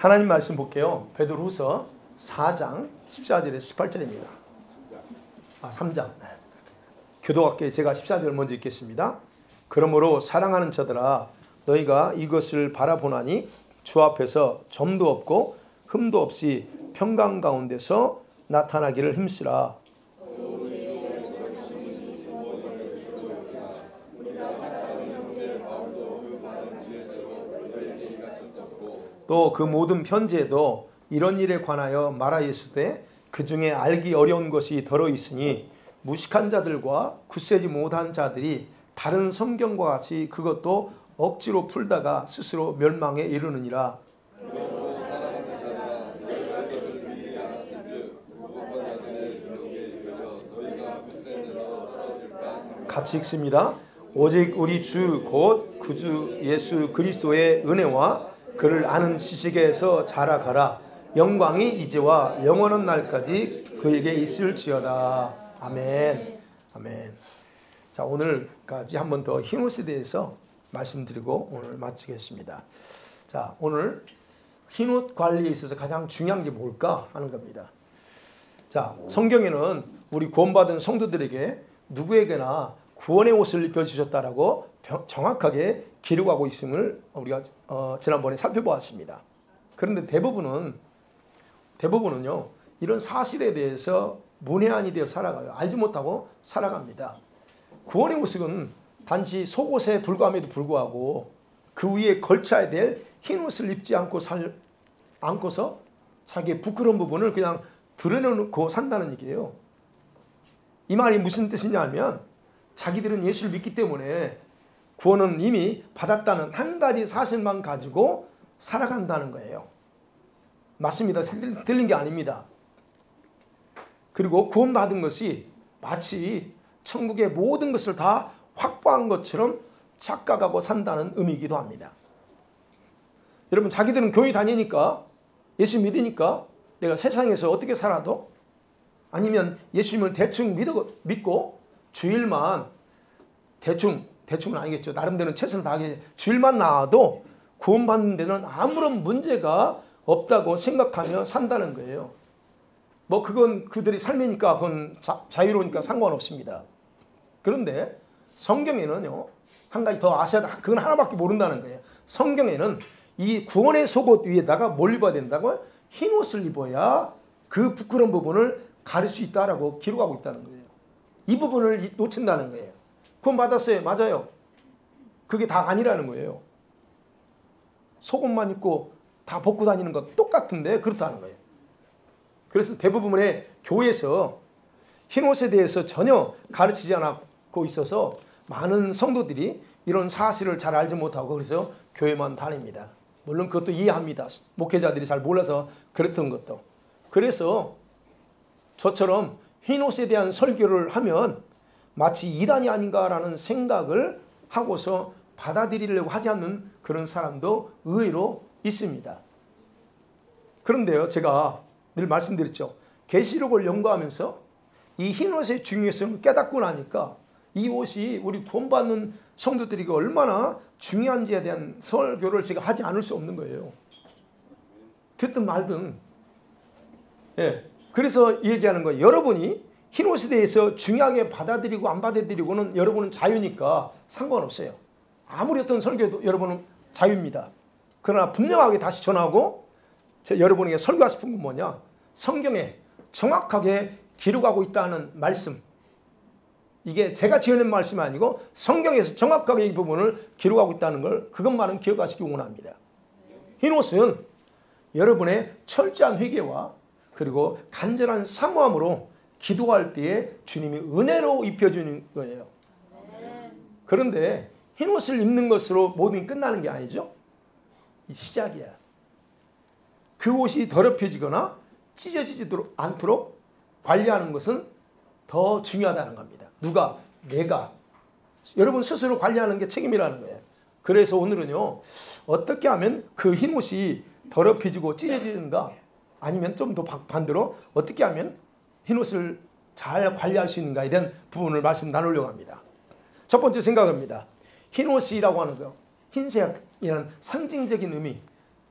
하나님 말씀 볼게요. 베드로후서 4장 14절에서 18절입니다. 3장. 교도학교에 제가 14절 먼저 읽겠습니다. 그러므로 사랑하는 자들아 너희가 이것을 바라보나니 주 앞에서 점도 없고 흠도 없이 평강 가운데서 나타나기를 힘쓰라. 또 그 모든 편지에도 이런 일에 관하여 말하였으되 그 중에 알기 어려운 것이 더러 있으니 무식한 자들과 굳세지 못한 자들이 다른 성경과 같이 그것도 억지로 풀다가 스스로 멸망에 이르느니라. 같이 읽습니다. 오직 우리 주 곧 그 주 예수 그리스도의 은혜와 그를 아는 지식에서 자라가라. 영광이 이제와 영원한 날까지 그에게 있을지어다. 아멘. 아멘. 자, 오늘까지 한 번 더 흰옷에 대해서 말씀드리고 오늘 마치겠습니다. 자, 오늘 흰옷 관리에 있어서 가장 중요한 게 뭘까 하는 겁니다. 자, 성경에는 우리 구원받은 성도들에게 누구에게나 구원의 옷을 입혀주셨다라고 정확하게 기록하고 있음을 우리가 지난번에 살펴보았습니다. 그런데 대부분은요 이런 사실에 대해서 문외한이 되어 살아가요. 알지 못하고 살아갑니다. 구원의 옷은 단지 속옷에 불과함에도 불구하고 그 위에 걸쳐야 될 흰 옷을 입지 않고서 자기의 부끄러운 부분을 그냥 드러내놓고 산다는 얘기예요. 이 말이 무슨 뜻이냐면 자기들은 예수를 믿기 때문에 구원은 이미 받았다는 한 가지 사실만 가지고 살아간다는 거예요. 맞습니다. 틀린 게 아닙니다. 그리고 구원받은 것이 마치 천국의 모든 것을 다 확보한 것처럼 착각하고 산다는 의미이기도 합니다. 여러분, 자기들은 교회 다니니까 예수 믿으니까 내가 세상에서 어떻게 살아도 아니면 예수님을 대충 믿고 주일만 대충은 아니겠죠. 나름대로 최선을 다하게 주일만 나와도 구원받는 데는 아무런 문제가 없다고 생각하며 산다는 거예요. 뭐 그건 그들의 삶이니까 그건 자유로우니까 상관없습니다. 그런데 성경에는요 한 가지 더 아셔야 돼. 그건 하나밖에 모른다는 거예요. 성경에는 이 구원의 속옷 위에다가 뭘 입어야 된다고요? 흰 옷을 입어야 그 부끄러운 부분을 가릴 수 있다라고 기록하고 있다는 거예요. 이 부분을 놓친다는 거예요. 구원 받았어요. 맞아요. 그게 다 아니라는 거예요. 속옷만 입고 다 벗고 다니는 것 똑같은데 그렇다는 거예요. 그래서 대부분의 교회에서 흰옷에 대해서 전혀 가르치지 않고 있어서 많은 성도들이 이런 사실을 잘 알지 못하고 그래서 교회만 다닙니다. 물론 그것도 이해합니다. 목회자들이 잘 몰라서 그랬던 것도. 그래서 저처럼 흰옷에 대한 설교를 하면 마치 이단이 아닌가라는 생각을 하고서 받아들이려고 하지 않는 그런 사람도 의외로 있습니다. 그런데요, 제가 늘 말씀드렸죠. 계시록을 연구하면서 이 흰옷의 중요성을 깨닫고 나니까 이 옷이 우리 구원받는 성도들에게 얼마나 중요한지에 대한 설교를 제가 하지 않을 수 없는 거예요. 듣든 말든. 예. 그래서 얘기하는 거예요. 여러분이 흰옷에 대해서 중요하게 받아들이고 안 받아들이고는 여러분은 자유니까 상관없어요. 아무리 어떤 설교도 여러분은 자유입니다. 그러나 분명하게 다시 전하고 여러분에게 설교하고 싶은 건 뭐냐? 성경에 정확하게 기록하고 있다는 말씀. 이게 제가 지어낸 말씀이 아니고 성경에서 정확하게 이 부분을 기록하고 있다는 걸 그것만은 기억하시기 원합니다. 흰옷은 여러분의 철저한 회개와 그리고 간절한 사모함으로 기도할 때에 주님이 은혜로 입혀주는 거예요. 그런데 흰옷을 입는 것으로 모든 게 끝나는 게 아니죠. 이 시작이야. 그 옷이 더럽혀지거나 찢어지지 않도록 관리하는 것은 더 중요하다는 겁니다. 누가? 내가. 여러분 스스로 관리하는 게 책임이라는 거예요. 그래서 오늘은요. 어떻게 하면 그 흰옷이 더럽혀지고 찢어지는가? 아니면 좀 더 반대로 어떻게 하면 흰옷을 잘 관리할 수 있는가에 대한 부분을 말씀 나누려고 합니다. 첫 번째 생각입니다. 흰옷이라고 하는 거, 흰색이라는 상징적인 의미,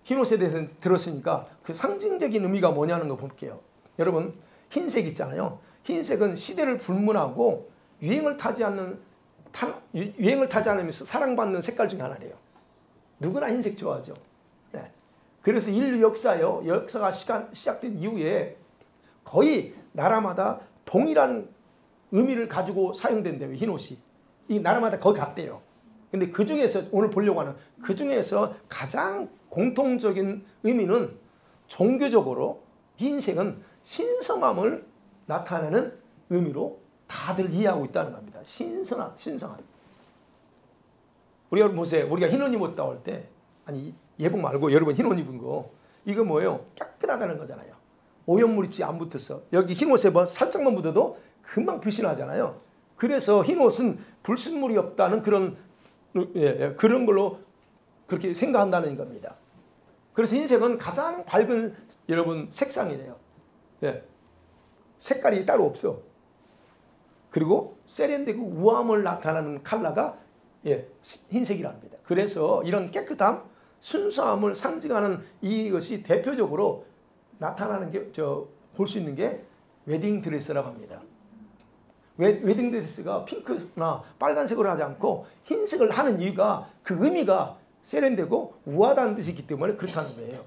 흰옷에 대해서 들었으니까 그 상징적인 의미가 뭐냐는 거 볼게요. 여러분 흰색 있잖아요. 흰색은 시대를 불문하고 유행을 타지 않으면서 사랑받는 색깔 중에 하나래요. 누구나 흰색 좋아하죠. 네. 그래서 인류 역사가 시작된 이후에 거의 나라마다 동일한 의미를 가지고 사용된대요. 흰옷이. 이 나라마다 거의 같대요. 근데 그 중에서 오늘 보려고 하는 그 중에서 가장 공통적인 의미는 종교적으로 흰색은 신성함을 나타내는 의미로 다들 이해하고 있다는 겁니다. 신성함. 우리가 보세요. 우리가 흰 옷 입었다 할 때, 아니 예복 말고 여러분 흰 옷 입은 거 이거 뭐예요? 깨끗하다는 거잖아요. 오염물질 안 붙었어. 여기 흰 옷에 뭐 살짝만 묻어도 금방 빛이 나잖아요. 그래서 흰 옷은 불순물이 없다는 그런 걸로 그렇게 생각한다는 겁니다. 그래서 흰색은 가장 밝은 여러분 색상이래요. 예. 색깔이 따로 없어. 그리고 세련되고 우아함을 나타내는 컬러가 흰색이랍니다. 그래서 이런 깨끗함, 순수함을 상징하는 이것이 대표적으로 나타나는 게 볼 수 있는 게 웨딩 드레스라고 합니다. 웨딩 드레스가 핑크나 빨간색으로 하지 않고 흰색을 하는 이유가 그 의미가 세련되고 우아하다는 뜻이 있기 때문에 그렇다는 거예요.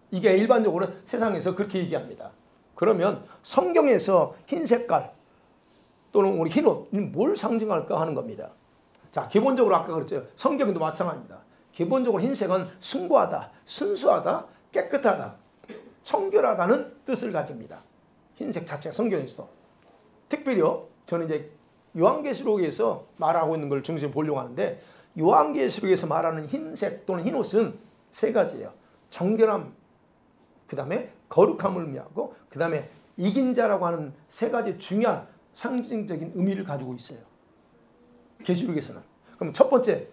이게 일반적으로 세상에서 그렇게 얘기합니다. 그러면 성경에서 흰 색깔 또는 우리 흰옷은 뭘 상징할까 하는 겁니다. 자, 기본적으로 아까 그랬죠. 성경도 마찬가지입니다. 기본적으로 흰색은 숭고하다, 순수하다, 깨끗하다, 청결하다는 뜻을 가집니다. 흰색 자체가 성경에서. 특별히요, 저는 이제 요한계시록에서 말하고 있는 걸 중심으로 보려고 하는데 요한계시록에서 말하는 흰색 또는 흰옷은 세 가지예요. 정결함, 그 다음에 거룩함을 의미하고 그 다음에 이긴 자라고 하는 세 가지 중요한 상징적인 의미를 가지고 있어요. 계시록에서는. 그럼 첫 번째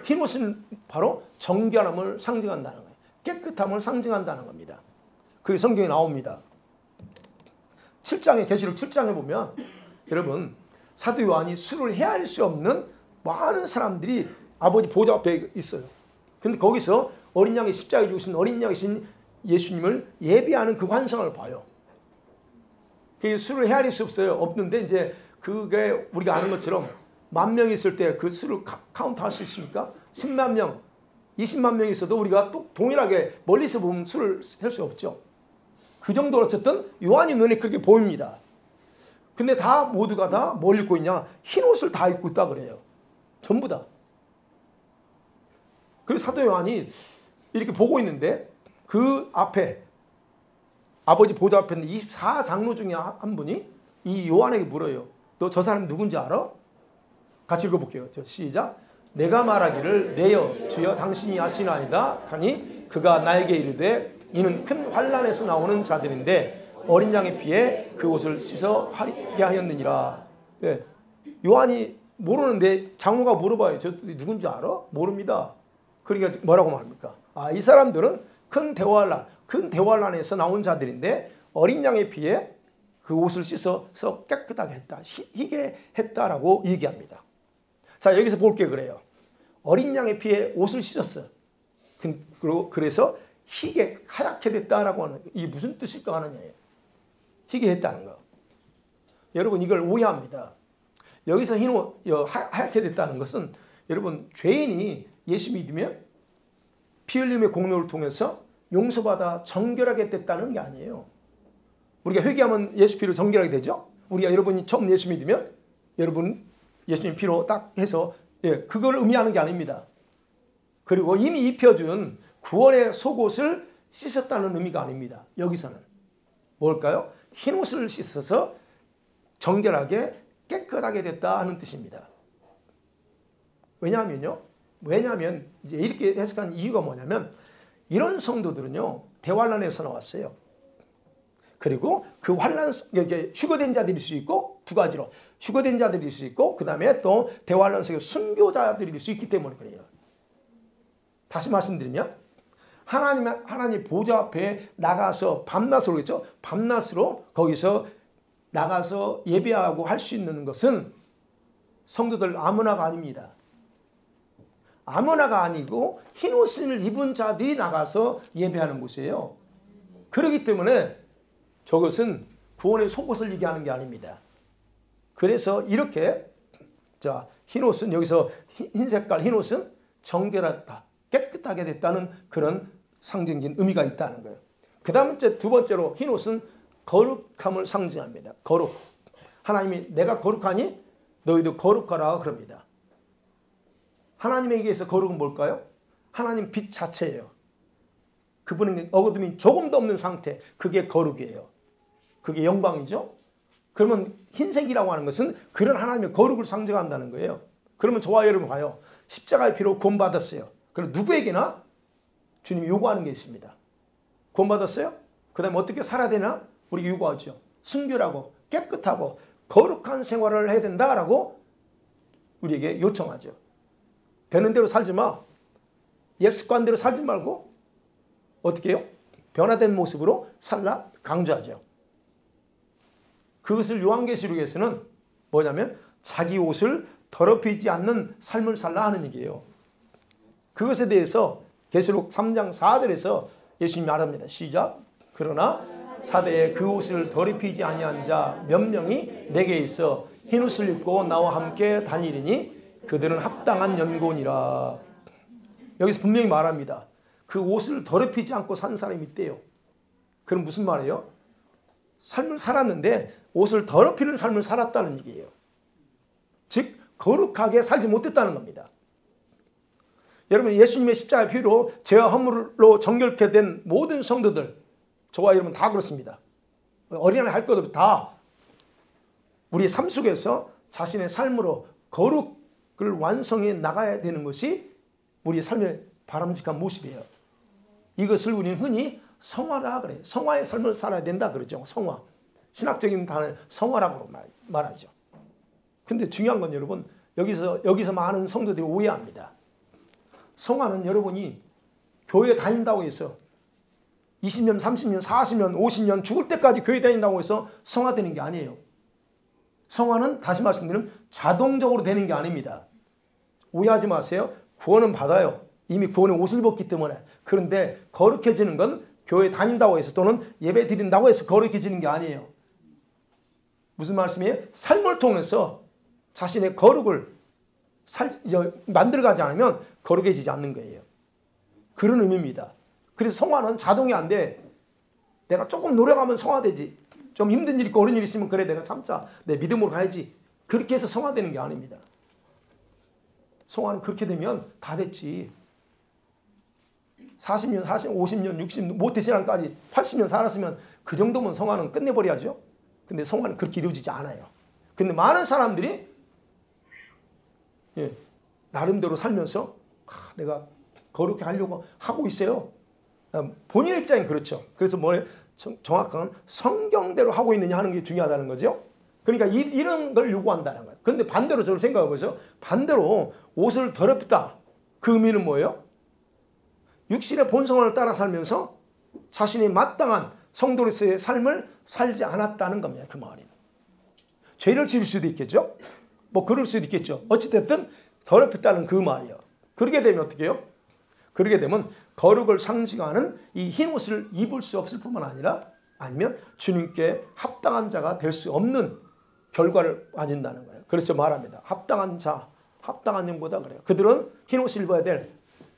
흰옷은 바로 정결함을 상징한다는 거예요. 깨끗함을 상징한다는 겁니다. 그게 성경에 나옵니다. 7장에 계시록 7장에 보면 여러분 사도 요한이 술을 헤아릴 수 없는 많은 사람들이 아버지 보좌 앞에 있어요. 근데 거기서 어린 양의 십자가에 죽으신 어린 양이신 예수님을 예비하는 그 환상을 봐요. 그 술을 헤아릴 수 없는데 이제 그게 우리가 아는 것처럼 10,000명 있을 때 그 술을 카운트 할 수 있습니까? 10만 명, 20만 명 있어도 우리가 또 동일하게 멀리서 보면 술을 셀 수 없죠. 그 정도로 어쨌든 요한이 눈에 그렇게 보입니다. 근데 모두가 다 뭘 입고 있냐? 흰 옷을 다 입고 있다 그래요. 전부 다. 그래서 사도 요한이 이렇게 보고 있는데 그 앞에 아버지 보좌 앞에 있는 24장로 중에 한 분이 이 요한에게 물어요. 너 저 사람이 누군지 알아? 같이 읽어볼게요. 시작. 내가 말하기를 내여 주여 당신이 아시나이다 하니 그가 나에게 이르되 이는 큰 환난에서 나오는 자들인데 어린 양의 피에 그 옷을 씻어 화리게 하였느니라. 네. 요한이 모르는데 장로가 물어봐요. 저 누군지 알아? 모릅니다. 그러니까 뭐라고 말합니까? 이 사람들은 큰 대환란에서 나온 자들인데 어린 양의 피에 그 옷을 씻어서 깨끗하게 했다. 희게 했다라고 얘기합니다. 자, 여기서 볼 게 그래요. 어린 양의 피에 옷을 씻었어요. 그래서 희게 하얗게 됐다라고 하는 이게 무슨 뜻일까 하느냐예요. 희게 했다는 거. 여러분 이걸 오해합니다. 여기서 하얗게 됐다는 것은 여러분 죄인이 예수 믿으면 피 흘림의 공로를 통해서 용서받아 정결하게 됐다는 게 아니에요. 우리가 회개하면 예수 피로 정결하게 되죠. 우리가 여러분이 처음 예수 믿으면 여러분 예수님 피로 딱 해서 그걸 의미하는 게 아닙니다. 그리고 이미 입혀준 구원의 속옷을 씻었다는 의미가 아닙니다. 여기서는 뭘까요? 흰옷을 씻어서 정결하게 깨끗하게 됐다 하는 뜻입니다. 왜냐하면 이제 이렇게 해석한 이유가 뭐냐면 이런 성도들은요 대환란에서 나왔어요. 그리고 그 환란 휴거된 자들일 수 있고 두 가지로 휴거된 자들일 수 있고 그 다음에 또 대환란 속에 순교자들일 수 있기 때문에 그래요. 다시 말씀드리면 하나님 보좌 앞에 나가서 밤낮으로 그랬죠. 밤낮으로 거기서 나가서 예배하고 할 수 있는 것은 성도들 아무나가 아닙니다. 아무나가 아니고 흰 옷을 입은 자들이 나가서 예배하는 곳이에요. 그렇기 때문에 저것은 구원의 속옷을 얘기하는 게 아닙니다. 그래서 이렇게 자, 흰 옷은 여기서 흰 색깔 흰 옷은 정결하다, 깨끗하게 됐다는 그런 상징적인 의미가 있다는 거예요. 그 다음 두 번째로 흰 옷은 거룩함을 상징합니다. 거룩. 하나님이 내가 거룩하니 너희도 거룩하라 그럽니다. 하나님에게서 거룩은 뭘까요? 하나님 빛 자체예요. 그분에게 어둠이 조금도 없는 상태, 그게 거룩이에요. 그게 영광이죠. 그러면 흰색이라고 하는 것은 그런 하나님의 거룩을 상징한다는 거예요. 그러면 저와 여러분 봐요. 십자가의 피로 구원받았어요. 그럼 누구에게나 주님이 요구하는 게 있습니다. 구원받았어요? 그 다음에 어떻게 살아야 되나? 우리가 요구하죠. 순결하고 깨끗하고 거룩한 생활을 해야 된다라고 우리에게 요청하죠. 되는 대로 살지 마. 옛 습관대로 살지 말고 어떻게 해요? 변화된 모습으로 살라 강조하죠. 그것을 요한계시록에서는 뭐냐면 자기 옷을 더럽히지 않는 삶을 살라 하는 얘기예요. 그것에 대해서 계시록 3장 4절에서 예수님이 말합니다. 시작. 그러나 사대에 그 옷을 더럽히지 아니한 자 몇 명이 내게 있어 흰 옷을 입고 나와 함께 다니리니 그들은 합당한 연고니라. 여기서 분명히 말합니다. 그 옷을 더럽히지 않고 산 사람이 있대요. 그럼 무슨 말이에요? 삶을 살았는데 옷을 더럽히는 삶을 살았다는 얘기예요. 즉 거룩하게 살지 못했다는 겁니다. 여러분 예수님의 십자가의 피로 죄와 허물로 정결케 된 모든 성도들, 저와 여러분 다 그렇습니다. 어린아이 할 것 없이 다 우리의 삶 속에서 자신의 삶으로 거룩을 완성해 나가야 되는 것이 우리의 삶의 바람직한 모습이에요. 이것을 우리는 흔히 성화라 그래요. 성화의 삶을 살아야 된다 그러죠. 성화. 신학적인 단어를 성화라고 말하죠. 근데 중요한 건 여러분 여기서 많은 성도들이 오해합니다. 성화는 여러분이 교회 다닌다고 해서 20년, 30년, 40년, 50년 죽을 때까지 교회 다닌다고 해서 성화되는 게 아니에요. 성화는 다시 말씀드리면 자동적으로 되는 게 아닙니다. 오해하지 마세요. 구원은 받아요. 이미 구원의 옷을 입었기 때문에. 그런데 거룩해지는 건 교회 다닌다고 해서 또는 예배 드린다고 해서 거룩해지는 게 아니에요. 무슨 말씀이에요? 삶을 통해서 자신의 거룩을 만들어가지 않으면 거룩해지지 않는 거예요. 그런 의미입니다. 그래서 성화는 자동이 안 돼. 내가 조금 노력하면 성화되지. 좀 힘든 일 있고 어려운 일 있으면 그래 내가 참자. 내 믿음으로 가야지. 그렇게 해서 성화되는 게 아닙니다. 성화는 그렇게 되면 다 됐지. 40년, 50년, 60년, 모태신앙까지 80년 살았으면 그 정도면 성화는 끝내버려야죠. 근데 성화는 그렇게 이루어지지 않아요. 근데 많은 사람들이 나름대로 살면서 내가 거룩해 하려고 하고 있어요. 본인 입장은 그렇죠. 그래서 뭐예요? 정확한 성경대로 하고 있느냐 하는 게 중요하다는 거죠. 그러니까 이런 걸 요구한다는 거예요. 그런데 반대로 저를 생각해 보죠. 반대로 옷을 더럽히다. 그 의미는 뭐예요? 육신의 본성을 따라 살면서 자신이 마땅한 성도로서의 삶을 살지 않았다는 겁니다. 그 말이. 죄를 지을 수도 있겠죠. 뭐 그럴 수도 있겠죠. 어찌됐든 더럽혔다는 그 말이에요. 그렇게 되면 어떻게 해요? 그렇게 되면 거룩을 상징하는 이 흰 옷을 입을 수 없을 뿐만 아니라 아니면 주님께 합당한 자가 될 수 없는 결과를 가진다는 거예요. 그래서 말합니다. 합당한 자, 합당한 영보다 그래요. 그들은 흰 옷을 입어야 될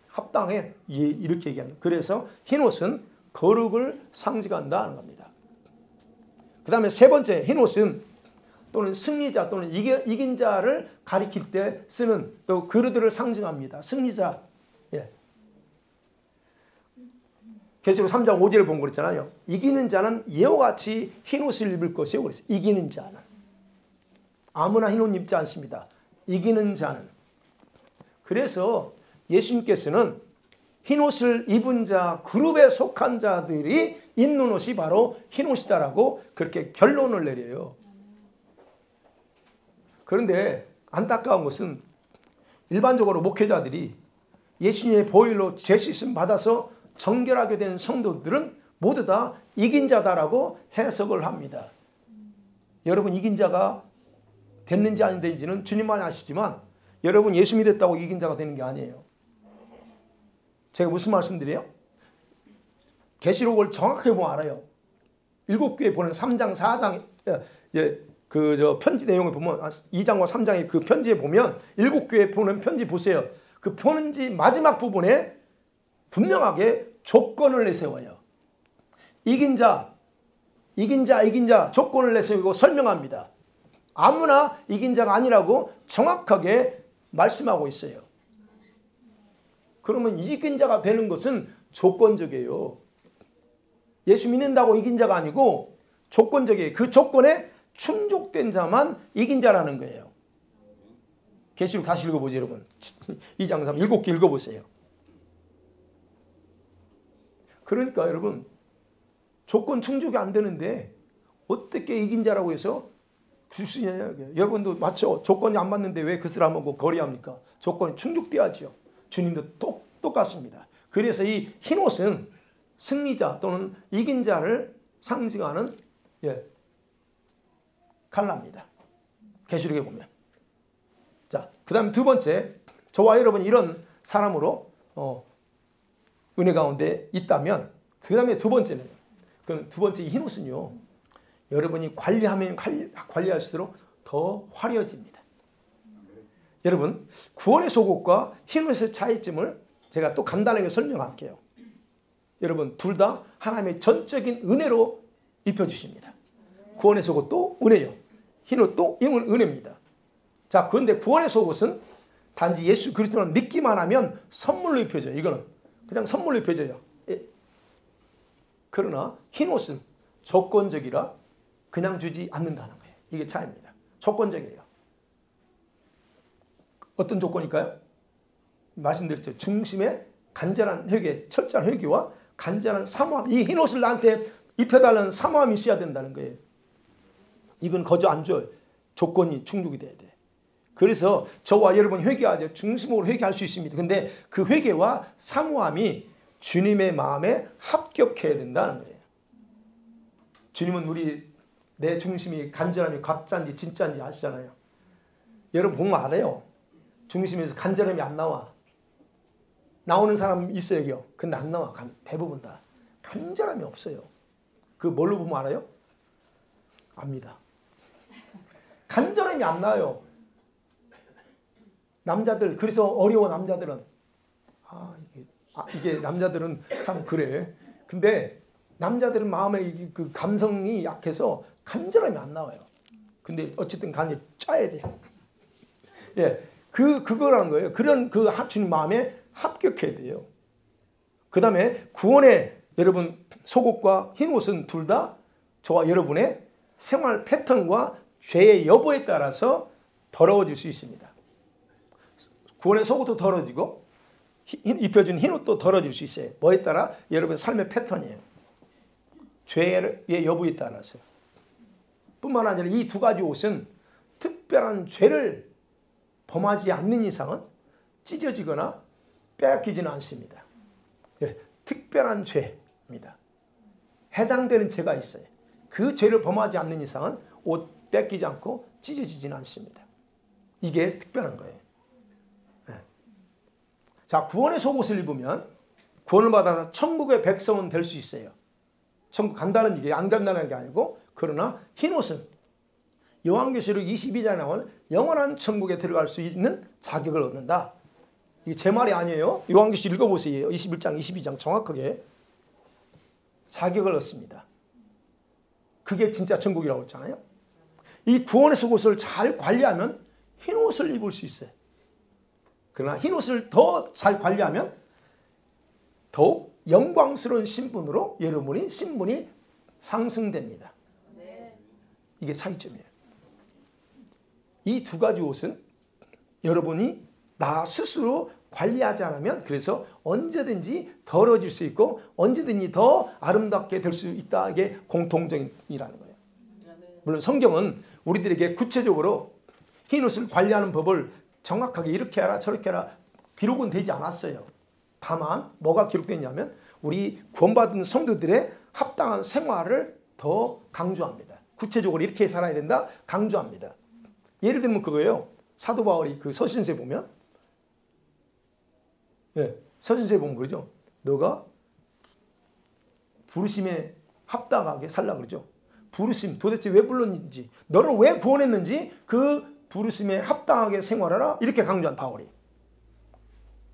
합당해 이렇게 얘기합니다. 그래서 흰 옷은 거룩을 상징한다는 겁니다. 그 다음에 세 번째 흰 옷은 또는 승리자 또는 이긴 자를 가리킬 때 쓰는 또 그들을 상징합니다. 승리자. 계시록 3장 5절을 본 거 그랬잖아요. 이기는 자는 이와 같이 흰 옷을 입을 것이요. 그랬어요. 이기는 자는. 아무나 흰 옷 입지 않습니다. 이기는 자는. 그래서 예수님께서는 흰 옷을 입은 자, 그룹에 속한 자들이 입는 옷이 바로 흰 옷이다라고 그렇게 결론을 내려요. 그런데 안타까운 것은 일반적으로 목회자들이 예수님의 보혈로 죄 씻음 받아서 정결하게 된 성도들은 모두 다 이긴 자다라고 해석을 합니다. 여러분 이긴 자가 됐는지 안 됐는지는 주님만이 아시지만 여러분 예수 믿었다고 이긴 자가 되는 게 아니에요. 제가 무슨 말씀드려요? 계시록을 정확하게 보면 알아요. 7교회 보낸 3장, 4장, 편지 내용을 보면 2장과 3장의 그 편지에 보면 7교회 보낸 편지 보세요. 그 편지 마지막 부분에 분명하게 조건을 내세워요. 이긴 자 조건을 내세우고 설명합니다. 아무나 이긴 자가 아니라고 정확하게 말씀하고 있어요. 그러면 이긴 자가 되는 것은 조건적이에요. 예수 믿는다고 이긴 자가 아니고 조건적이에요. 그 조건에 충족된 자만 이긴 자라는 거예요. 계시록 다시 읽어보죠, 여러분. 2장 3, 7개 읽어보세요. 그러니까 여러분, 조건 충족이 안 되는데 어떻게 이긴 자라고 해서 줄 수 있냐. 여러분도 맞죠? 조건이 안 맞는데 왜 그 사람하고 거래합니까? 조건이 충족돼야죠. 주님도 똑같습니다. 그래서 이 흰옷은 승리자 또는 이긴 자를 상징하는 칼라입니다. 계시록에 보면. 자, 그 다음에 두 번째, 저와 여러분 이런 사람으로 은혜 가운데 있다면 그 다음에 두 번째는, 그 두 번째 이 흰옷은요, 여러분이 관리하면 관리할수록 더 화려해집니다. 여러분, 구원의 속옷과 흰옷의 차이점을 제가 또 간단하게 설명할게요. 여러분, 둘 다 하나님의 전적인 은혜로 입혀주십니다. 구원의 속옷도 은혜요. 흰옷도 은혜입니다. 자, 그런데 구원의 속옷은 단지 예수 그리스도를 믿기만 하면 선물로 입혀져요. 이거는 그냥 선물로 입혀져요. 그러나 흰옷은 조건적이라 그냥 주지 않는다는 거예요. 이게 차이입니다. 조건적이에요. 어떤 조건일까요? 말씀드렸죠. 중심에 간절한 회개, 철저한 회개와 간절한 사모함. 이 흰옷을 나한테 입혀달라는 사모함이 있어야 된다는 거예요. 이건 거저 안 줘요. 조건이 충족이 돼야 돼. 그래서 저와 여러분 회개하죠. 중심으로 회개할 수 있습니다. 근데 그 회개와 사모함이 주님의 마음에 합격해야 된다는 거예요. 주님은 내 중심이 간절함이 가짜인지 진짜인지 아시잖아요. 여러분 보면 알아요. 중심에서 간절함이 안 나와. 나오는 사람 있어요. 근데 안 나와. 대부분 다. 간절함이 없어요. 그 뭘로 보면 알아요? 압니다. 간절함이 안 나와요. 남자들, 그래서 어려워 남자들은. 이게 남자들은 참 그래. 근데 남자들은 마음의 그 감성이 약해서 간절함이 안 나와요. 근데 어쨌든 간이 짜야 돼요. 예, 그거라는 거예요. 그런 그 주님 마음에 합격해야 돼요. 그 다음에 구원의 여러분 속옷과 흰옷은 둘 다 저와 여러분의 생활 패턴과 죄의 여부에 따라서 더러워질 수 있습니다. 구원의 속옷도 더러워지고 입혀준 흰옷도 더러워질 수 있어요. 뭐에 따라? 여러분 삶의 패턴이에요. 죄의 여부에 따라서. 뿐만 아니라 이 두 가지 옷은 특별한 죄를 범하지 않는 이상은 찢어지거나 빼앗기지는 않습니다. 특별한 죄입니다. 해당되는 죄가 있어요. 그 죄를 범하지 않는 이상은 옷 뺏기지 않고 찢어지지는 않습니다. 이게 특별한 거예요. 자, 구원의 속옷을 입으면 구원을 받아서 천국의 백성은 될 수 있어요. 천국 간다는 일이 안 간다는 게 아니고, 그러나 흰옷은 요한계시록 22장에 나온 영원한 천국에 들어갈 수 있는 자격을 얻는다. 이게 제 말이 아니에요. 요한계시록 읽어보세요. 21장, 22장 정확하게 자격을 얻습니다. 그게 진짜 천국이라고 했잖아요. 이 구원의 속옷을 잘 관리하면 흰옷을 입을 수 있어요. 그러나 흰옷을 더 잘 관리하면 더욱 영광스러운 신분으로 여러분이 신분이 상승됩니다. 이게 차이점이에요. 이 두 가지 옷은 여러분이 나 스스로 관리하지 않으면 그래서 언제든지 더러워질 수 있고 언제든지 더 아름답게 될 수 있다. 이게 공통점이라는 거예요. 물론 성경은 우리들에게 구체적으로 흰옷을 관리하는 법을 정확하게 이렇게 해라 저렇게 해라 기록은 되지 않았어요. 다만 뭐가 기록되냐면 우리 구원받은 성도들의 합당한 생활을 더 강조합니다. 구체적으로 이렇게 살아야 된다 강조합니다. 예를 들면 그거예요. 사도 바울이 그 서신서에 보면 서신서에 보면 그러죠. 너가 부르심에 합당하게 살라 그러죠. 부르심 도대체 왜 불렀는지, 너를 왜 구원했는지 그 부르심에 합당하게 생활하라 이렇게 강조한 바울이.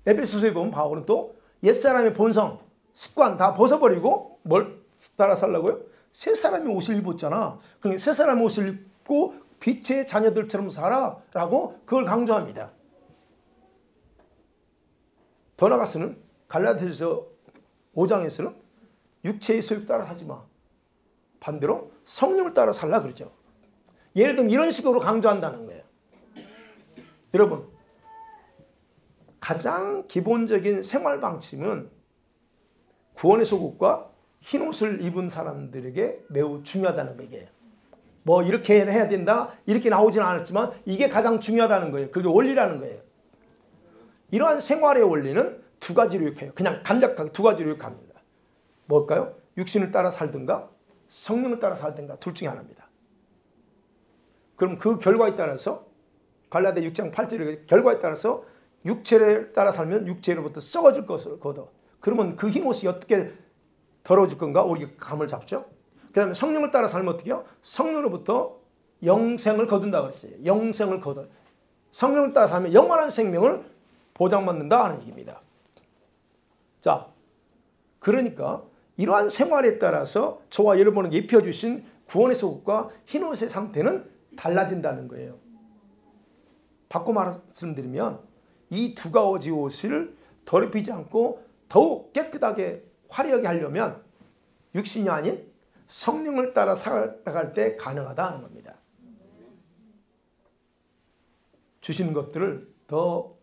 에베소서에 보면 바울은 또 옛사람의 본성, 습관 다 벗어버리고 뭘 따라 살라고요? 새 사람의 옷을 입었잖아. 그러니까 새 사람의 옷을 입고 빛의 자녀들처럼 살아라고 그걸 강조합니다. 더 나아가서는 갈라디아서 5장에서는 육체의 소욕 따라 살지 마. 반대로 성령을 따라 살라 그러죠. 예를 들면 이런 식으로 강조한다는 거예요. 여러분, 가장 기본적인 생활 방침은 구원의 소극과 흰옷을 입은 사람들에게 매우 중요하다는 얘기예요. 뭐 이렇게 해야 된다 이렇게 나오지는 않았지만 이게 가장 중요하다는 거예요. 그게 원리라는 거예요. 이러한 생활의 원리는 두 가지로 요약해요. 그냥 간략하게 두 가지로 요약합니다. 뭘까요? 육신을 따라 살든가 성령을 따라 살든가 둘 중에 하나입니다. 그럼 그 결과에 따라서 갈라디아 6장 8절의 결과에 따라서 육체를 따라 살면 육체로부터 썩어질 것을 거둬. 그러면 그 흰옷이 어떻게 더러워질 건가? 우리가 감을 잡죠. 그 다음에 성령을 따라 살면 어떻게 해요? 성령으로부터 영생을 거둔다 그랬어요. 영생을 거둬. 성령을 따라 살면 영원한 생명을 보장받는다 하는 얘기입니다. 자, 그러니까 이러한 생활에 따라서 저와 여러분에게 입혀주신 구원의 소극과 흰옷의 상태는 달라진다는 거예요. 바꿔 말씀드리면 이 두 가지 옷을 더럽히지 않고 더욱 깨끗하게 화려하게 하려면 육신이 아닌 성령을 따라 살아갈 때 가능하다는 겁니다. 주시는 것들을 더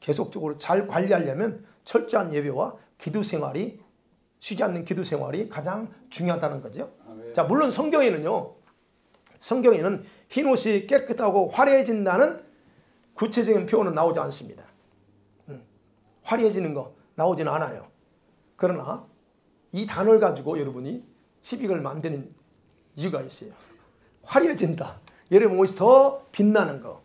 계속적으로 잘 관리하려면 철저한 예배와 기도 생활이, 쉬지 않는 기도 생활이 가장 중요하다는 거죠. 자, 물론 성경에는 흰옷이 깨끗하고 화려해진다는 구체적인 표현은 나오지 않습니다. 화려해지는 거 나오지는 않아요. 그러나 이 단어를 가지고 여러분이 시비를 만드는 이유가 있어요. 화려해진다. 여러분 옷이 더 빛나는 거.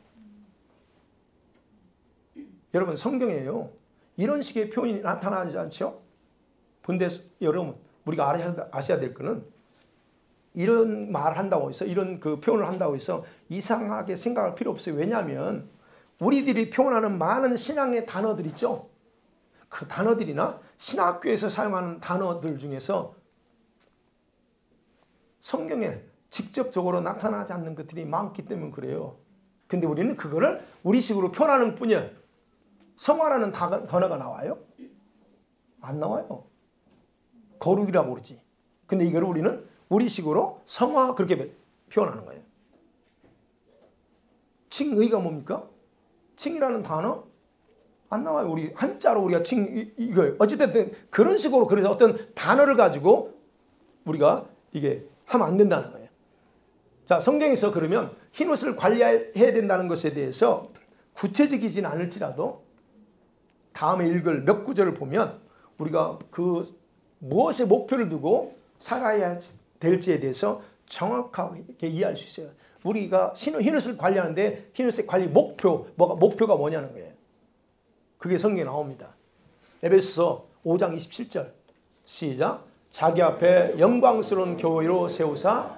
여러분 성경에요. 이런 식의 표현이 나타나지 않죠? 근데 여러분 우리가 아셔야 될 거는 이런 말을 한다고 해서 이런 그 표현을 한다고 해서 이상하게 생각할 필요 없어요. 왜냐하면 우리들이 표현하는 많은 신앙의 단어들 있죠? 그 단어들이나 신학교에서 사용하는 단어들 중에서 성경에 직접적으로 나타나지 않는 것들이 많기 때문에 그래요. 근데 우리는 그거를 우리식으로 표현하는 뿐이에요. 성화라는 단어가 나와요? 안 나와요. 거룩이라고 그러지. 근데 이거를 우리는 우리식으로 성화 그렇게 표현하는 거예요. 칭의가 뭡니까? 칭이라는 단어 안 나와요. 우리 한자로 우리가 칭 이거예요. 어쨌든 그런 식으로 그래서 어떤 단어를 가지고 우리가 이게 하면 안 된다는 거예요. 자, 성경에서 그러면 흰옷을 관리해야 된다는 것에 대해서 구체적이진 않을지라도 다음에 읽을 몇 구절을 보면 우리가 그 무엇에 목표를 두고 살아야 될지에 대해서 정확하게 이해할 수 있어요. 우리가 흰옷을 관리하는데 흰옷의 관리 목표가 뭐냐는 거예요. 그게 성경에 나옵니다. 에베소서 5장 27절 시작. 자기 앞에 영광스러운 교회로 세우사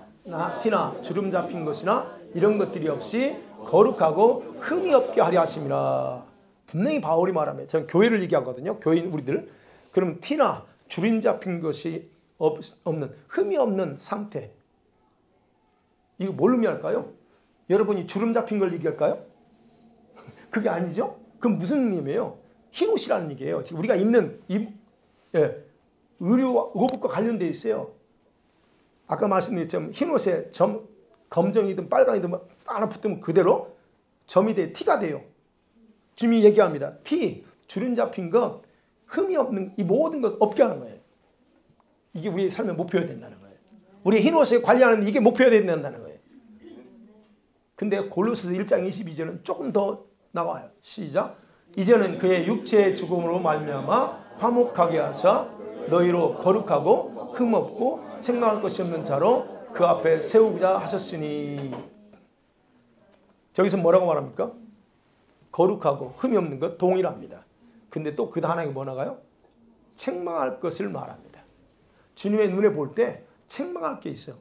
티나 주름 잡힌 것이나 이런 것들이 없이 거룩하고 흠이 없게 하려 하심이라. 분명히 바울이 말하면 저는 교회를 얘기하거든요. 교인 우리들. 그럼 티나 주름 잡힌 것이 없는 흠이 없는 상태. 이거 뭘 의미할까요? 여러분이 주름 잡힌 걸 얘기할까요? 그게 아니죠? 그럼 무슨 의미예요? 흰옷이라는 얘기예요. 지금 우리가 입는 의복과 관련되어 있어요. 아까 말씀드렸지만 흰옷에 검정이든 빨강이든 하나 붙으면 그대로 점이 돼 티가 돼요. 지금 얘기합니다. 티, 주름 잡힌 것, 흠이 없는 이 모든 것 없게 하는 거예요. 이게 우리의 삶의 목표여야 된다는 거예요. 우리 흰옷에 관리하는 이게 목표여야 된다는 거예요. 근데 골로새서 1장 22절은 조금 더 나와요. 시작. 이제는 그의 육체의 죽음으로 말미암아 화목하게 하사 너희로 거룩하고 흠없고 책망할 것이 없는 자로 그 앞에 세우고자 하셨으니. 저기서 뭐라고 말합니까? 거룩하고 흠이 없는 것 동일합니다. 근데 또 그 단어가 뭐 나가요? 책망할 것을 말합니다. 주님의 눈에 볼 때 책망할 게 있어요.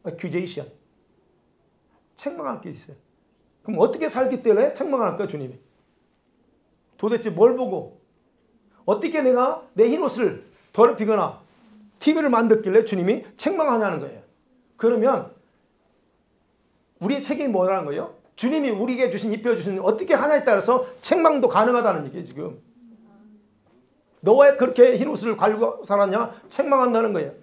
accusation. 책망할 게 있어요. 그럼 어떻게 살기 때문에 책망할까요, 주님이? 도대체 뭘 보고 어떻게 내가 내 흰옷을 더럽히거나 TV를 만들길래 주님이 책망하냐는 거예요. 그러면 우리의 책임이 뭐라는 거예요? 주님이 우리에게 주신 입혀주신 어떻게 하냐에 따라서 책망도 가능하다는 얘기예요. 지금 너 왜 그렇게 흰옷을 갈고 살았냐? 책망한다는 거예요.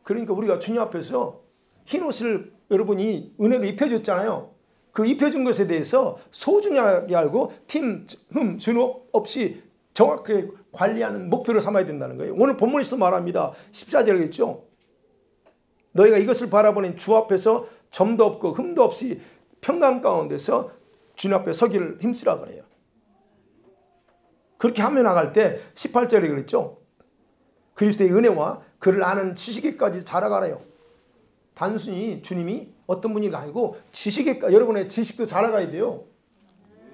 그러니까 우리가 주님 앞에서 흰옷을 여러분이 은혜로 입혀줬잖아요. 그 입혀준 것에 대해서 소중하게 알고 틈, 주눅 없이 정확하게 관리하는 목표를 삼아야 된다는 거예요. 오늘 본문에서 말합니다. 14절이겠죠. 너희가 이것을 바라보는 주 앞에서 점도 없고 흠도 없이 평강 가운데서 주님 앞에 서기를 힘쓰라 그래요. 그렇게 하며 나갈 때 18절에 그랬죠. 그리스도의 은혜와 그를 아는 지식에까지 자라가래요. 단순히 주님이 어떤 분이 아니고 지식에까지, 여러분의 지식도 자라가야 돼요.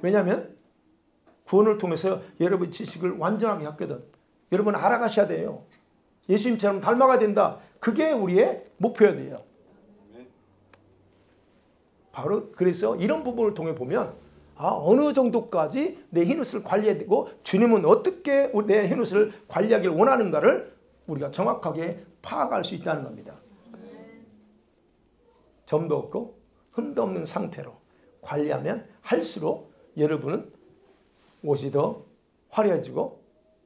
왜냐하면 구원을 통해서 여러분 지식을 완전하게 했거든. 여러분 알아가셔야 돼요. 예수님처럼 닮아가야 된다. 그게 우리의 목표여야 돼요. 바로 그래서 이런 부분을 통해 보면 어느 정도까지 내 흰옷을 관리해야 되고 주님은 어떻게 내 흰옷을 관리하기를 원하는가를 우리가 정확하게 파악할 수 있다는 겁니다. 점도 없고 흠도 없는 상태로 관리하면 할수록 여러분은 옷이 더 화려해지고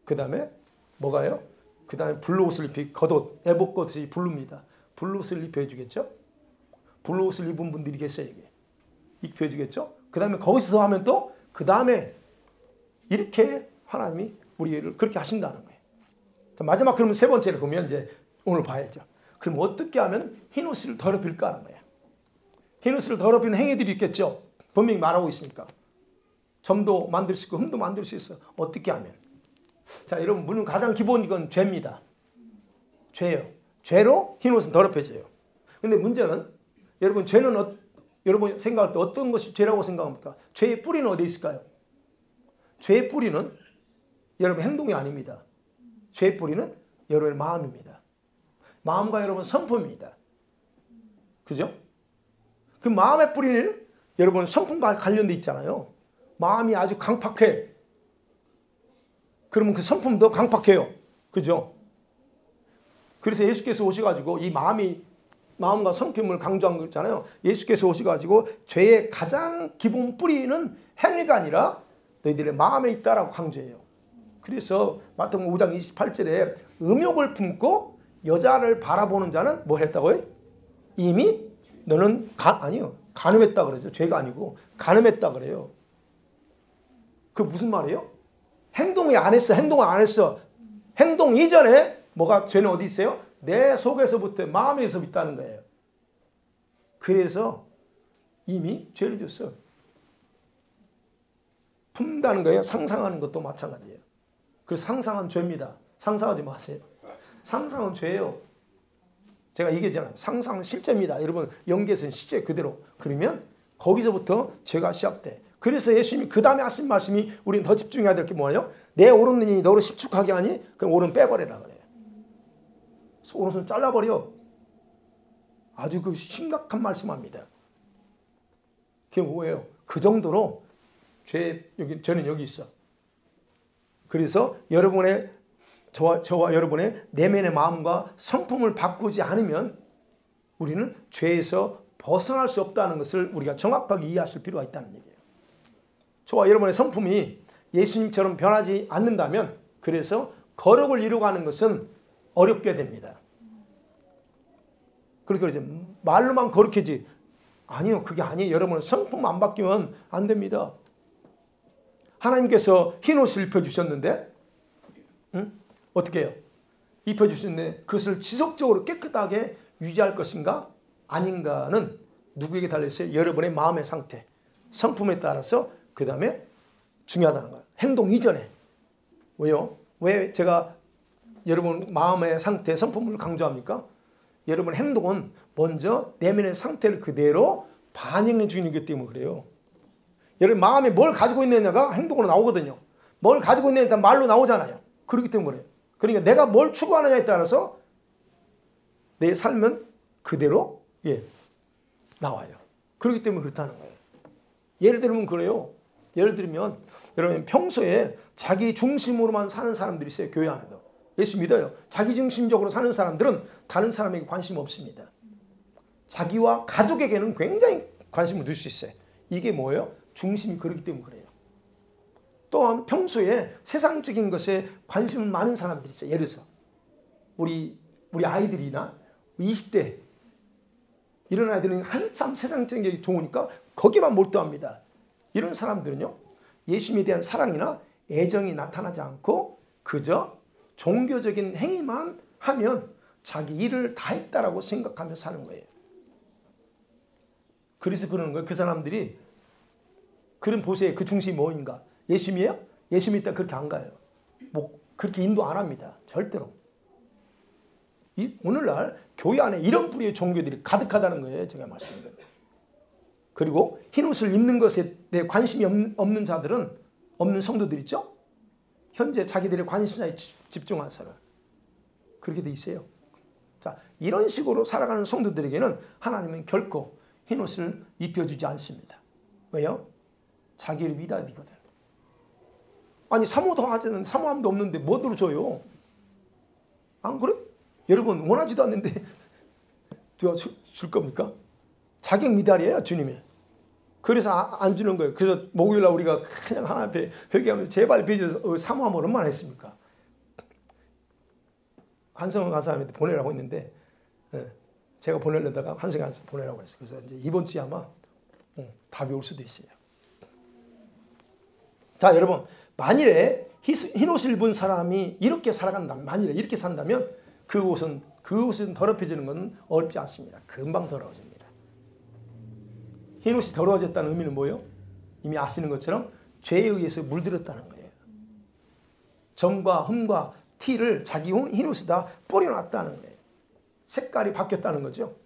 그 다음에 뭐가요? 그 다음에 블루옷을 입히 겉옷, 애복겉이 블루입니다. 블루옷을 입혀주겠죠? 블루옷을 입은 분들이 계셔요. 이게. 입혀주겠죠? 그 다음에 거기서 하면 또 그 다음에 이렇게 하나님이 우리를 그렇게 하신다는 거예요. 마지막 그러면 세 번째를 보면 이제 오늘 봐야죠. 그럼 어떻게 하면 흰옷을 더럽힐까 하는 거예요. 흰옷을 더럽히는 행위들이 있겠죠. 분명히 말하고 있으니까. 점도 만들 수 있고 흠도 만들 수 있어요. 어떻게 하면. 자, 여러분 물론 가장 기본 이건 죄입니다. 죄예요. 죄로 흰옷은 더럽혀져요. 근데 문제는 여러분 죄는 여러분 생각할 때 어떤 것이 죄라고 생각합니까? 죄의 뿌리는 어디에 있을까요? 죄의 뿌리는 여러분 행동이 아닙니다. 죄의 뿌리는 여러분의 마음입니다. 마음과 여러분 성품입니다. 그죠? 그 마음의 뿌리는 여러분 성품과 관련돼 있잖아요. 마음이 아주 강팍해. 그러면 그 성품도 강팍해요. 그죠? 그래서 예수께서 오셔가지고 이 마음과 성품을 강조한 거잖아요. 예수께서 오셔가지고 죄의 가장 기본 뿌리는 행위가 아니라 너희들의 마음에 있다라고 강조해요. 그래서 마태복음 5장 28절에 음욕을 품고 여자를 바라보는 자는 뭐 했다고요? 이미 너는 간음했다 그러죠. 죄가 아니고 간음했다 그래요. 그 무슨 말이에요? 행동이 안 했어. 행동을 안 했어. 행동 이전에 뭐가 죄는 어디 있어요? 내 속에서부터 마음에서 있다는 거예요. 그래서 이미 죄를 졌어. 품다는 거예요. 상상하는 것도 마찬가지예요. 그래서 상상은 죄입니다. 상상하지 마세요. 상상은 죄예요. 제가 얘기했잖아요. 상상은 실제입니다. 여러분 연계선 실제 그대로. 그러면 거기서부터 죄가 시작돼. 그래서 예수님이 그 다음에 하신 말씀이 우리는 더 집중해야 될 게 뭐예요? 내 오른눈이 너를 실축하게 하니 그럼 오른 빼버리라 그래요. 오른손 잘라버려. 아주 그 심각한 말씀합니다. 그게 뭐예요? 그 정도로 죄는 여기 있어. 그래서 저와 여러분의 내면의 마음과 성품을 바꾸지 않으면 우리는 죄에서 벗어날 수 없다는 것을 우리가 정확하게 이해하실 필요가 있다는 얘기예요. 저와 여러분의 성품이 예수님처럼 변하지 않는다면 그래서 거룩을 이루어가는 것은 어렵게 됩니다. 그러니까 이제 말로만 거룩해지. 아니요. 그게 아니에요. 여러분 성품 안 바뀌면 안 됩니다. 하나님께서 흰옷을 입혀주셨는데 어떻게 해요? 입혀주셨는데 그것을 지속적으로 깨끗하게 유지할 것인가? 아닌가는 누구에게 달려있어요? 여러분의 마음의 상태, 성품에 따라서 그 다음에 중요하다는 거예요. 행동 이전에. 왜요? 왜 제가 여러분 마음의 상태, 성품을 강조합니까? 여러분 행동은 먼저 내면의 상태를 그대로 반영해 주는 것 때문에 그래요. 여러분 마음에 뭘 가지고 있느냐가 행동으로 나오거든요. 뭘 가지고 있느냐가 말로 나오잖아요. 그렇기 때문에 그래요. 그러니까 내가 뭘 추구하느냐에 따라서 내 삶은 그대로 나와요. 그렇기 때문에 그렇다는 거예요. 예를 들면 그래요. 예를 들면 여러분 평소에 자기 중심으로만 사는 사람들이 있어요. 교회 안에도. 예수 믿어요. 자기 중심적으로 사는 사람들은 다른 사람에게 관심 없습니다. 자기와 가족에게는 굉장히 관심을 둘 수 있어요. 이게 뭐예요? 중심이 그렇기 때문에 그래요. 또한 평소에 세상적인 것에 관심 많은 사람들이 있어요. 예를 들어서 우리 아이들이나 20대 이런 아이들은 한참 세상적인 게 좋으니까 거기만 몰두합니다. 이런 사람들은요. 예수님에 대한 사랑이나 애정이 나타나지 않고 그저 종교적인 행위만 하면 자기 일을 다 했다라고 생각하며 사는 거예요. 그래서 그러는 거예요. 그 사람들이 그런 보세요. 그 중심이 뭐인가? 예수님이에요? 예수님 있다 그렇게 안 가요. 뭐 그렇게 인도 안 합니다. 절대로. 오늘날 교회 안에 이런 뿌리의 종교들이 가득하다는 거예요. 제가 말씀드린 거예요. 그리고 흰옷을 입는 것에 대해 관심이 없는 자들은 없는 성도들 있죠? 현재 자기들의 관심사에 집중한 사람. 그렇게 돼 있어요. 자, 이런 식으로 살아가는 성도들에게는 하나님은 결코 흰옷을 입혀주지 않습니다. 왜요? 자기를 미답이거든. 아니 사모함도 없는데 뭐들어 줘요? 안 그래? 여러분 원하지도 않는데 줄 겁니까? 자격 미달이에요 주님이. 그래서 안 주는 거예요. 그래서 목요일날 우리가 그냥 하나님 앞에 회개하면서 제발 빚어서 사모함을 얼마나 했습니까? 한성원 간사님한테 보내라고 했는데 제가 보내려다가 한성원 간사 보내라고 했어요. 그래서 이제 이번 주에 아마 답이 올 수도 있어요. 자 여러분 만일에 흰옷을 입은 사람이 이렇게 살아간다면 만일에 이렇게 산다면 그 옷은 더럽혀지는 건 어렵지 않습니다. 금방 더러워집니다. 흰옷이 더러워졌다는 의미는 뭐예요? 이미 아시는 것처럼 죄에 의해서 물들었다는 거예요. 점과 흠과 티를 자기 흰옷에다 뿌려놨다는 거예요. 색깔이 바뀌었다는 거죠.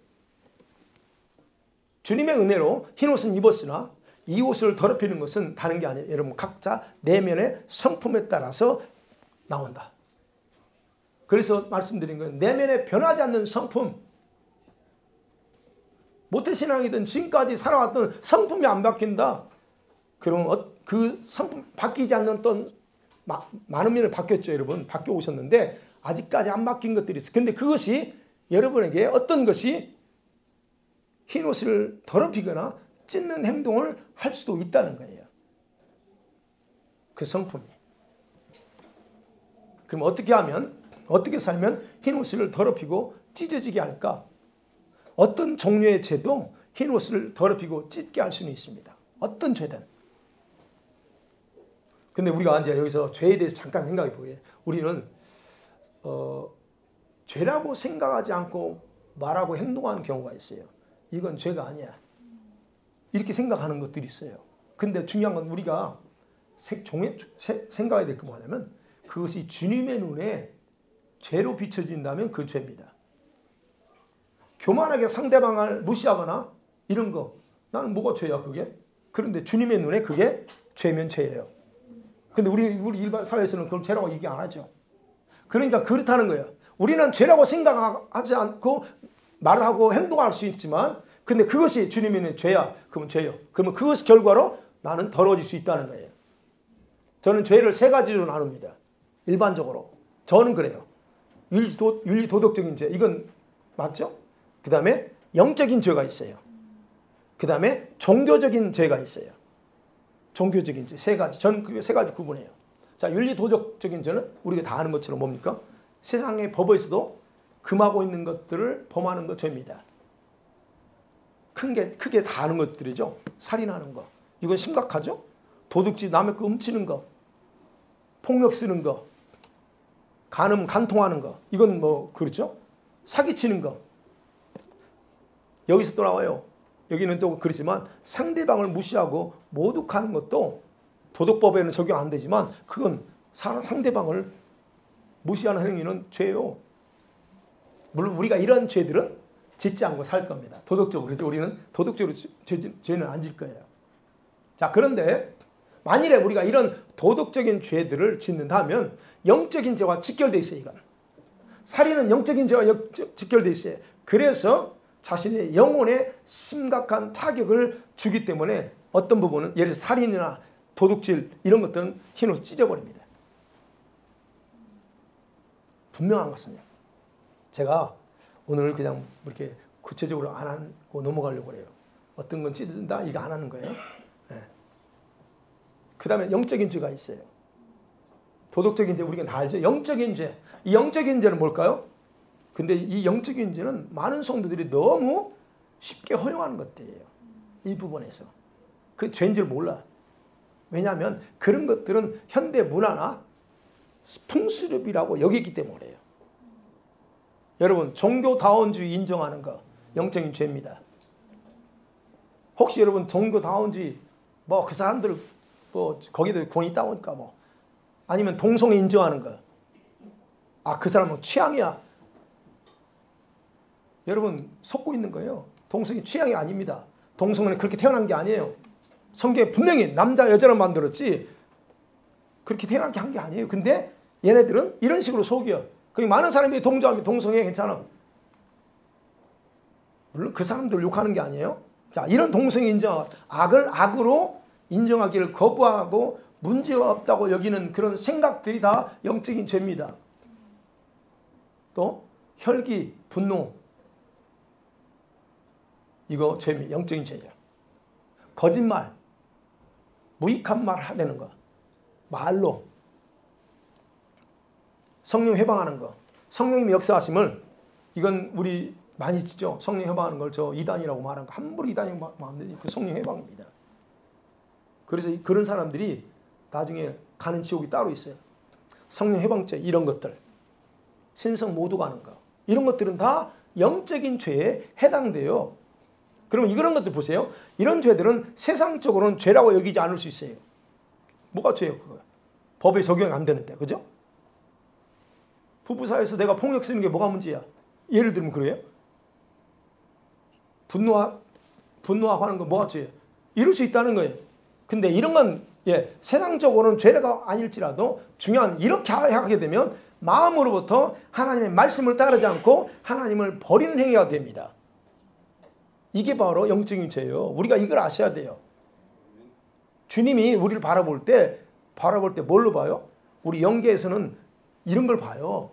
주님의 은혜로 흰옷은 입었으나 이 옷을 더럽히는 것은 다른 게 아니에요. 여러분 각자 내면의 성품에 따라서 나온다. 그래서 말씀드린 건 내면에 변하지 않는 성품. 모태신앙이든 지금까지 살아왔던 성품이 안 바뀐다. 그럼 그 성품 바뀌지 않는 어떤 많은 면이 바뀌었죠. 여러분 바뀌어 오셨는데 아직까지 안 바뀐 것들이 있어요. 근데 그것이 여러분에게 어떤 것이 흰옷을 더럽히거나 찢는 행동을 할 수도 있다는 거예요. 그 성품이. 그럼 어떻게 살면 흰옷을 더럽히고 찢어지게 할까? 어떤 종류의 죄도 흰옷을 더럽히고 찢게 할 수는 있습니다. 어떤 죄든. 근데 우리가 이제 여기서 죄에 대해서 잠깐 생각해 보게. 우리는 죄라고 생각하지 않고 말하고 행동하는 경우가 있어요. 이건 죄가 아니야. 이렇게 생각하는 것들이 있어요. 근데 중요한 건 우리가 생각해야 될 게 뭐냐면 그것이 주님의 눈에 죄로 비춰진다면 그 죄입니다. 교만하게 상대방을 무시하거나 이런 거 나는 뭐가 죄야 그게? 그런데 주님의 눈에 그게 죄면 죄예요. 근데 우리 일반 사회에서는 그걸 죄라고 얘기 안 하죠. 그러니까 그렇다는 거예요. 우리는 죄라고 생각하지 않고 말하고 행동할 수 있지만 근데 그것이 주님의 눈에 죄야. 그러면 죄요. 그러면 그것이 결과로 나는 더러워질 수 있다는 거예요. 저는 죄를 세 가지로 나눕니다. 일반적으로. 저는 그래요. 윤리 도덕적인 죄. 이건 맞죠? 그 다음에 영적인 죄가 있어요. 그 다음에 종교적인 죄가 있어요. 종교적인 죄 세 가지. 저는 그 세 가지 구분해요. 자, 윤리 도덕적인 죄는 우리가 다 아는 것처럼 뭡니까? 세상의 법에서도 금하고 있는 것들을 범하는 것 죄입니다. 크게 다 아는 것들이죠. 살인하는 거. 이건 심각하죠? 도둑질, 남의 거 훔치는 거. 폭력 쓰는 거. 간통하는 거. 이건 뭐 그렇죠? 사기치는 거. 여기서 또 나와요. 여기는 또 그렇지만 상대방을 무시하고 모독하는 것도 도덕법에는 적용 안 되지만 그건 상대방을 무시하는 행위는 죄예요. 물론 우리가 이런 죄들은 짓지 않고 살 겁니다. 도덕적으로. 우리는 도덕적으로 죄는 안 질 거예요. 자, 그런데 만일에 우리가 이런 도덕적인 죄들을 짓는다면 영적인 죄와 직결돼 있어요. 이건. 살인은 영적인 죄와 직결돼 있어요. 그래서 자신의 영혼에 심각한 타격을 주기 때문에 어떤 부분은 예를 들어 살인이나 도둑질 이런 것들은 흰옷을 찢어버립니다. 분명한 것은요. 제가 오늘 그냥 이렇게 구체적으로 안 하고 넘어가려고 해요. 어떤 건 찢는다 이거 안 하는 거예요. 네. 그 다음에 영적인 죄가 있어요. 도덕적인 죄 우리가 다 알죠. 영적인 죄. 이 영적인 죄는 뭘까요? 근데 이 영적인 죄는 많은 성도들이 너무 쉽게 허용하는 것들이에요. 이 부분에서. 그 죄인 줄 몰라. 왜냐하면 그런 것들은 현대 문화나 풍습이라고 여기기 때문에요. 여러분 종교다원주의 인정하는 거 영적인 죄입니다. 혹시 여러분 종교다원주의 뭐 그 사람들 뭐 거기도 권위 있다고 하니까 뭐 아니면 동성애 인정하는 거 아 그 사람은 취향이야. 여러분 속고 있는 거예요. 동성애 취향이 아닙니다. 동성애는 그렇게 태어난 게 아니에요. 성경에 분명히 남자 여자로 만들었지 그렇게 태어난 게 한 게 아니에요. 근데 얘네들은 이런 식으로 속여. 그 많은 사람이 동조하면 동성애 괜찮아. 물론 그 사람들을 욕하는 게 아니에요. 자, 이런 동성애 인정, 악을 악으로 인정하기를 거부하고 문제가 없다고 여기는 그런 생각들이 다 영적인 죄입니다. 또 혈기, 분노 이거 죄입니다. 영적인 죄예요. 거짓말, 무익한 말 하는 거, 말로 성령 회방하는 거. 성령님의 역사하심을 이건 우리 많이 짓죠. 성령 회방하는 걸 저 이단이라고 말하는 거 함부로 이단이라고 말하면 그 성령 회방입니다. 그래서 그런 사람들이 나중에 가는 지옥이 따로 있어요. 성령 회방죄 이런 것들. 신성 모독 하는 거. 이런 것들은 다 영적인 죄에 해당돼요. 그러면 이런 것들 보세요. 이런 죄들은 세상적으로는 죄라고 여기지 않을 수 있어요. 뭐가 죄예요? 그거. 법에 적용이 안 되는데. 그죠? 부부 사이에서 내가 폭력 쓰는 게 뭐가 문제야? 예를 들면 그래요? 분노하고 하는 거 뭐가 죄예요? 이럴 수 있다는 거예요. 근데 이런 건 세상적으로는 죄가 아닐지라도 중요한 이렇게 하게 되면 마음으로부터 하나님의 말씀을 따르지 않고 하나님을 버리는 행위가 됩니다. 이게 바로 영적인 죄예요. 우리가 이걸 아셔야 돼요. 주님이 우리를 바라볼 때 뭘로 봐요? 우리 영계에서는 이런 걸 봐요.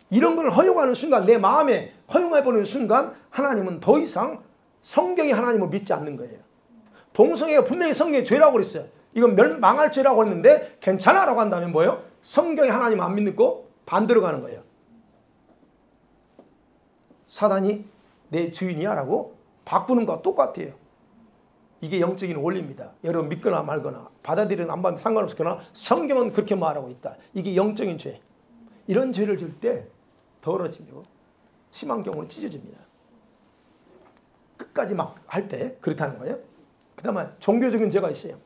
이런 걸 허용하는 순간 내 마음에 허용해버리는 순간 하나님은 더 이상 성경이 하나님을 믿지 않는 거예요. 동성애가 분명히 성경의 죄라고 그랬어요. 이건 망할 죄라고 했는데 괜찮아 라고 한다면 뭐예요? 성경이 하나님 안 믿고 반대로 가는 거예요. 사단이 내 주인이야 라고 바꾸는 것과 똑같아요. 이게 영적인 원리입니다. 여러분 믿거나 말거나 받아들이거나 안 받으면 상관없거나 성경은 그렇게 말하고 있다. 이게 영적인 죄. 이런 죄를 질 때 더러지고 심한 경우는 찢어집니다. 끝까지 막 할 때 그렇다는 거예요. 그 다음에 종교적인 죄가 있어요.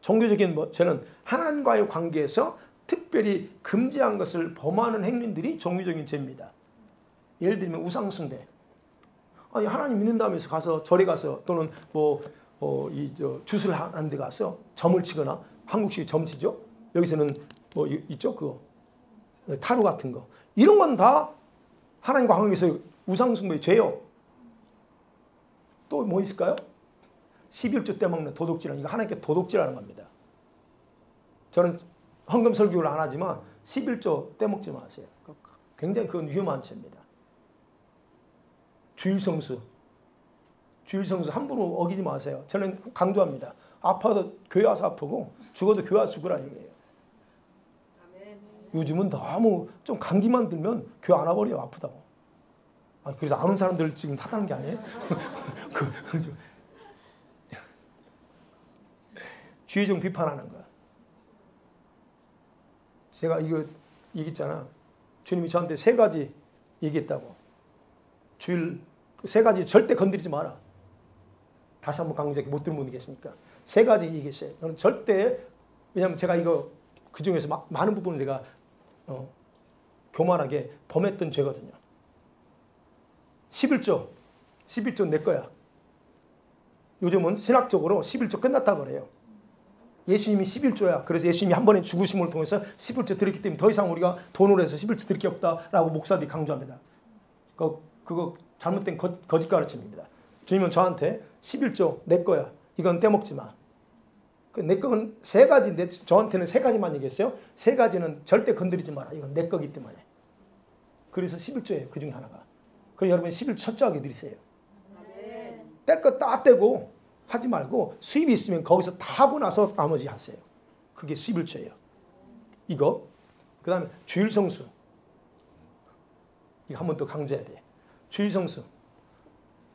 종교적인 죄는 하나님과의 관계에서 특별히 금지한 것을 범하는 행위들이 종교적인 죄입니다. 예를 들면 우상숭배. 아니 하나님 믿는다면서 가서 절에 가서 또는 주술 하는 데 가서 점을 치거나 한국식 점 치죠. 여기서는 뭐 있죠 그거 타로 같은 거 이런 건 다 하나님과 관계에서 우상숭배의 죄요. 또 뭐 있을까요? 11조 떼먹는 도둑질은 이거 하나님께 도둑질하는 겁니다. 저는 헌금 설교를 안 하지만 11조 떼먹지 마세요. 굉장히 그건 위험한 죄입니다. 주일성수 함부로 어기지 마세요. 저는 강조합니다. 아파도 교회 와서 아프고 죽어도 교회 와서 죽으라 얘기해요. 요즘은 너무 좀 감기만 들면 교회 안 와버려요. 아프다고. 그래서 안 온 사람들 지금 탓하는 게 아니에요. 주의종 비판하는 거야. 제가 이거 얘기했잖아. 주님이 저한테 3가지 얘기했다고. 주일 3가지 절대 건드리지 마라. 다시 한번 강조하게 못 들은 분이 계시니까 3가지 얘기했어요. 너는 절대 왜냐하면 제가 이거 그 중에서 많은 부분을 내가 교만하게 범했던 죄거든요. 11조 내 거야. 요즘은 신학적으로 11조 끝났다고 그래요. 예수님이 11조야. 그래서 예수님이 한 번의 죽으심을 통해서 11조 드렸기 때문에 더 이상 우리가 돈으로 해서 11조 드릴 게 없다라고 목사들이 강조합니다. 그거 잘못된 거짓 가르침입니다. 주님은 저한테 11조 내 거야. 이건 떼먹지 마. 내 거는 세 가지인데 저한테는 세 가지만 얘기했어요. 세 가지는 절대 건드리지 마라. 이건 내 거기 때문에. 그래서 11조예요. 그 중에 하나가. 그럼 여러분 11조 철저하게 드리세요. 뗄 거 다 떼고 하지 말고 수입이 있으면 거기서 다 하고 나서 나머지 하세요. 그게 11조예요. 이거. 그 다음에 주일성수. 이거 한 번 더 강조해야 돼. 주일성수.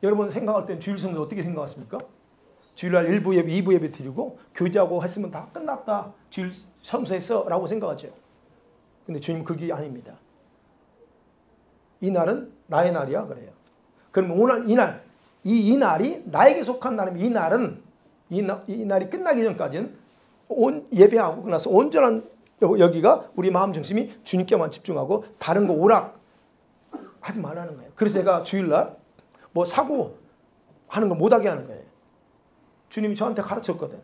여러분 생각할 땐 주일성수 어떻게 생각하십니까? 주일날 1부 예배, 2부 예배 드리고 교제하고 했으면 다 끝났다. 주일 성수했어 라고 생각하죠. 근데 주님 그게 아닙니다. 이 날은 나의 날이야 그래요. 그러면 오늘 이 날이 나에게 속한 날이면 이 날이 끝나기 전까지는 예배하고 나서 온전한 여기가 우리 마음 중심이 주님께만 집중하고 다른 거 오락하지 말라는 거예요. 그래서 내가 주일날 뭐 사고 하는 거 못하게 하는 거예요. 주님이 저한테 가르쳤거든.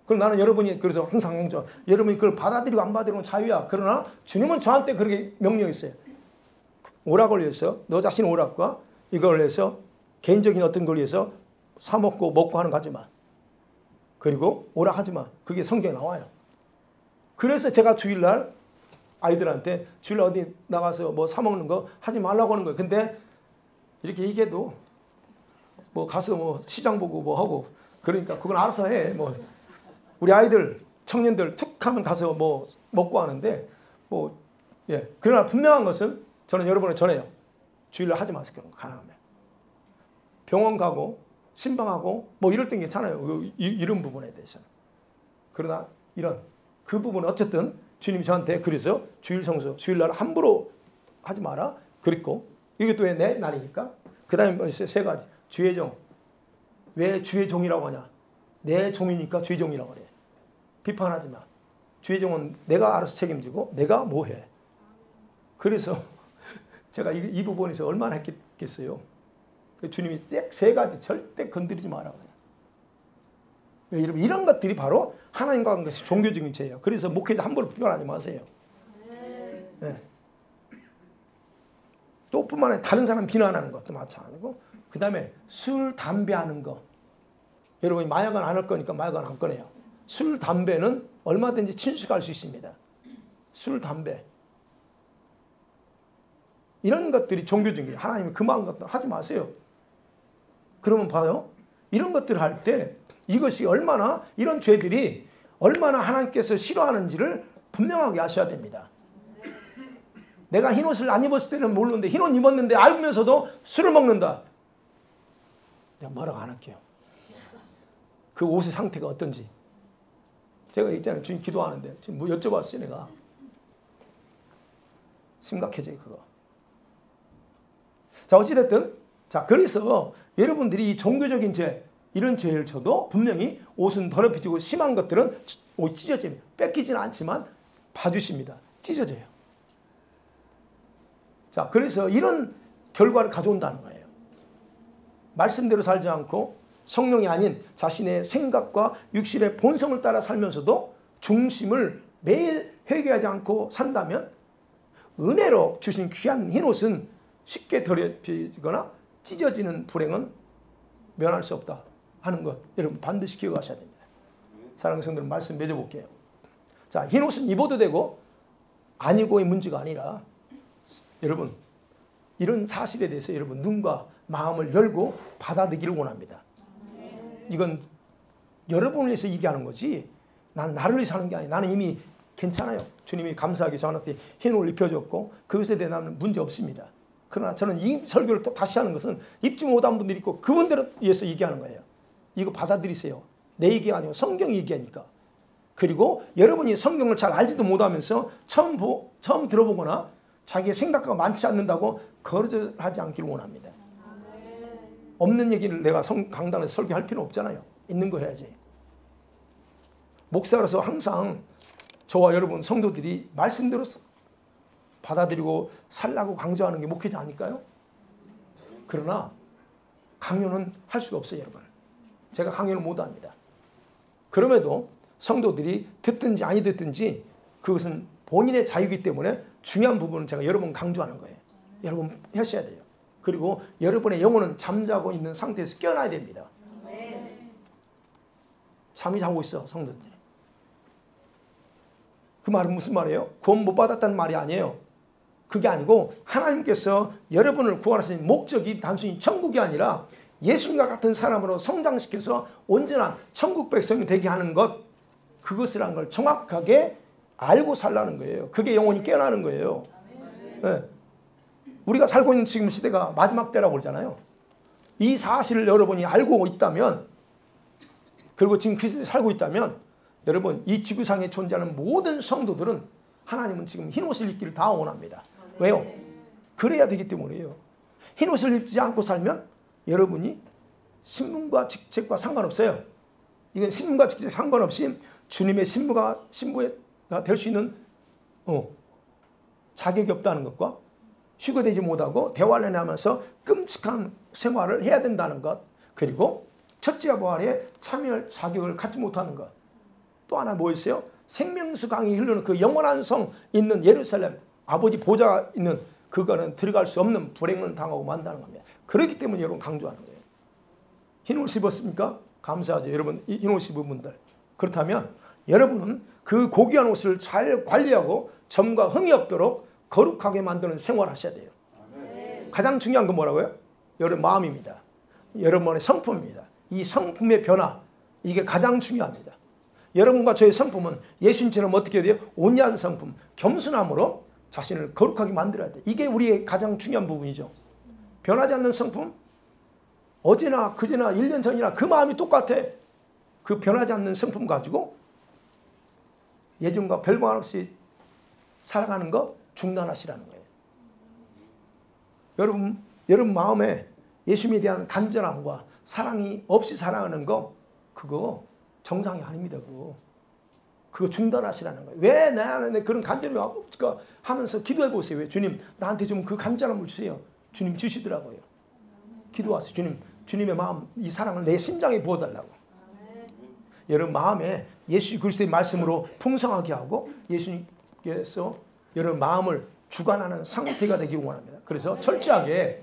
그럼 나는 여러분이 그래서 항상 여러분이 그걸 받아들이고 안 받아들이는 건 자유야. 그러나 주님은 저한테 그렇게 명령했어요. 오락을 위해서 너 자신 오락과 이걸 위해서 개인적인 어떤 걸 위해서 사 먹고 하는 거 하지 마. 그리고 오락하지 마. 그게 성경에 나와요. 그래서 제가 주일날 아이들한테 주일날 어디 나가서 뭐 사 먹는 거 하지 말라고 하는 거예요. 근데 이렇게 얘기해도 뭐 가서 뭐 시장 보고 뭐 하고 그러니까 그건 알아서 해. 뭐 우리 아이들 청년들 툭 하면 가서 뭐 먹고 하는데 뭐 예. 그러나 분명한 것은 저는 여러분을 전해요. 주일날 하지 마세요. 그런 거 가능하면. 병원 가고 신방하고 뭐 이럴 땐 괜찮아요. 이런 부분에 대해서는. 그러나 그 부분은 어쨌든 주님이 저한테 그래서 주일 성수 주일날 함부로 하지 마라. 그랬고 이게 또 왜 내 날이니까. 그 다음에 세 가지. 주의 종. 왜 주의 종이라고 하냐. 내 종이니까 주의 종이라고 그래. 비판하지 마. 주의 종은 내가 알아서 책임지고 내가 뭐 해. 그래서 제가 이 부분에서 얼마나 했겠어요. 주님이 딱 세 가지 절대 건드리지 마라. 여러분 이런 것들이 바로 하나님과 한 것이 종교적인 죄예요. 그래서 목회자 함부로 비판하지 마세요. 네. 또 뿐만 아니라 다른 사람 비난하는 것도 마찬가지고 그 다음에 술, 담배 하는 거. 여러분이 마약은 안 할 거니까 마약은 안 꺼내요. 술, 담배는 얼마든지 친숙할 수 있습니다. 술, 담배. 이런 것들이 종교적인 게 하나님이 금한 것들 하지 마세요. 그러면 봐요. 이런 것들을 할 때 이것이 얼마나 이런 죄들이 얼마나 하나님께서 싫어하는지를 분명하게 아셔야 됩니다. 내가 흰옷을 안 입었을 때는 모르는데 흰옷 입었는데 알면서도 술을 먹는다. 내가 뭐라고 안 할게요. 그 옷의 상태가 어떤지. 제가 있잖아요. 주님 기도하는데 지금 뭐 여쭤봤어요. 내가. 심각해져요. 그거. 자 어찌됐든 자 그래서 여러분들이 이 종교적인 죄 이런 죄를 쳐도 분명히 옷은 더럽혀지고 심한 것들은 옷이 찢어집니다. 뺏기지는 않지만 봐주십니다. 찢어져요. 자 그래서 이런 결과를 가져온다는 거예요. 말씀대로 살지 않고 성령이 아닌 자신의 생각과 육신의 본성을 따라 살면서도 중심을 매일 회개하지 않고 산다면 은혜로 주신 귀한 흰옷은 쉽게 더럽혀지거나 찢어지는 불행은 면할 수 없다 하는 것 여러분 반드시 기억하셔야 됩니다. 사랑하는 성도들 말씀 맺어볼게요. 자, 흰옷은 입어도 되고 안 입고의 문제가 아니라 여러분 이런 사실에 대해서 여러분 눈과 마음을 열고 받아들이기를 원합니다. 이건 여러분을 위해서 얘기하는 거지 난 나를 위해서 하는 게 아니에요. 나는 이미 괜찮아요. 주님이 감사하게 저한테 흰옷을 입혀줬고 그것에 대해 나는 문제 없습니다. 그러나 저는 이 설교를 또 다시 하는 것은 입지 못한 분들이 있고 그분들을 위해서 얘기하는 거예요. 이거 받아들이세요. 내 얘기가 아니고 성경이 얘기하니까. 그리고 여러분이 성경을 잘 알지도 못하면서 처음 들어보거나 자기의 생각과 많지 않는다고 거절하지 않기를 원합니다. 없는 얘기를 내가 강단에서 설교할 필요는 없잖아요. 있는 거 해야지. 목사로서 항상 저와 여러분 성도들이 말씀대로 받아들이고 살라고 강조하는 게 목회자 아닐까요? 그러나 강요는 할 수가 없어요, 여러분. 제가 강요를 못합니다. 그럼에도 성도들이 듣든지 아니 듣든지 그것은 본인의 자유이기 때문에 중요한 부분은 제가 여러 번 강조하는 거예요. 여러분 하셔야 돼요. 그리고 여러분의 영혼은 잠자고 있는 상태에서 깨어나야 됩니다. 잠이 자고 있어, 성도들이. 그 말은 무슨 말이에요? 구원 못 받았다는 말이 아니에요. 그게 아니고 하나님께서 여러분을 구원하신 목적이 단순히 천국이 아니라 예수님과 같은 사람으로 성장시켜서 온전한 천국 백성이 되게 하는 것, 그것이라는 걸 정확하게 알고 살라는 거예요. 그게 영혼이 깨어나는 거예요. 네. 우리가 살고 있는 지금 시대가 마지막 때라고 그러잖아요. 이 사실을 여러분이 알고 있다면, 그리고 지금 그 시대에 살고 있다면, 여러분 이 지구상에 존재하는 모든 성도들은 하나님은 지금 흰옷을 입기를 다 원합니다. 왜요? 그래야 되기 때문이에요. 흰옷을 입지 않고 살면 여러분이 신분과 직책과 상관없어요. 이건 신분과 직책 상관없이 주님의 신부가 될 수 있는 자격이 없다는 것과 휴거되지 못하고 대환란을 하면서 끔찍한 생활을 해야 된다는 것, 그리고 첫째와 부활에 참여할 자격을 갖지 못하는 것, 또 하나 뭐였어요? 생명수 강이 흐르는 그 영원한 성 있는 예루살렘, 아버지 보좌가 있는 그거는 들어갈 수 없는 불행을 당하고 만다는 겁니다. 그렇기 때문에 여러분 강조하는 거예요. 흰옷 입었습니까? 감사하죠. 여러분 흰옷 입은 분들. 그렇다면 여러분은 그 고귀한 옷을 잘 관리하고 점과 흠이 없도록 거룩하게 만드는 생활을 하셔야 돼요. 가장 중요한 건 뭐라고요? 여러분 마음입니다. 여러분의 성품입니다. 이 성품의 변화, 이게 가장 중요합니다. 여러분과 저의 성품은 예수님처럼 어떻게 돼요? 온유한 성품, 겸손함으로 자신을 거룩하게 만들어야 돼요. 이게 우리의 가장 중요한 부분이죠. 변하지 않는 성품, 어제나 그제나 1년 전이나 그 마음이 똑같아. 그 변하지 않는 성품 가지고 예전과 별반 없이 살아가는 거 중단하시라는 거예요. 여러분 마음에 예수님에 대한 간절함과 사랑이 없이 살아가는 거, 그거 정상이 아닙니다. 그거 중단하시라는 거예요. 왜 내 안에 그런 간절함이 없을까 하면서 기도해 보세요. 왜? 주님 나한테 좀 그 간절함을 주세요. 주님 주시더라고요. 기도하세요. 주님의 마음, 이 사랑을 내 심장에 부어달라고. 여러분 마음에 예수 그리스도의 말씀으로 풍성하게 하고 예수님께서 여러분 마음을 주관하는 상태가 되기를 원합니다. 그래서 철저하게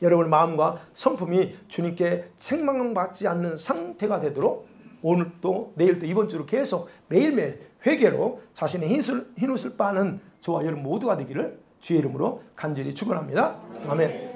여러분 마음과 성품이 주님께 책망받지 않는 상태가 되도록 오늘도 내일도 이번 주로 계속 매일매일 회개로 자신의 흰옷을 빠는 저와 여러분 모두가 되기를 주의 이름으로 간절히 축원합니다. 아멘.